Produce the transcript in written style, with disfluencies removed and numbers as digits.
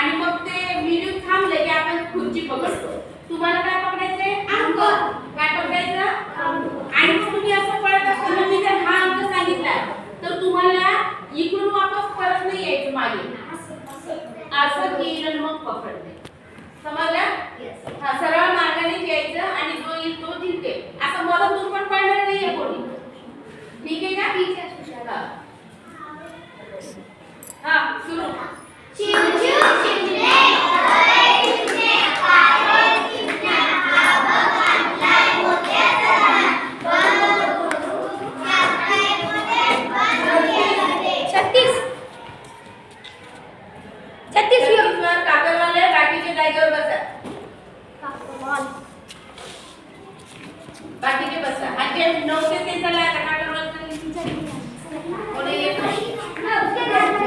आणि मग ते विहिरीत थांबले की आपण खुर्ची पकडतो. तुम्हाला काय पकडायचंय? अंक. काय पकडायचं? आणि मग तुम्ही असं पळत असताना मी जर हा अंक सांगितला तर तुम्हाला इकडून वापस परत नाही यायचं मागे, असं केलं मग पकडते. समजलं? हा, सरळ मार्गाने यायचं आणि जो येईल तो जिंकेल. असं मधून पण पडणार नाहीये कोणी. ठीक आहे का? ठीक आहे. हा, सुरू. कागदवाले बाकीच्या जागेवर बसा. बाकीचे बसा. आणि 9 ते 3 झाला आता कागदवाले कोणी येतो?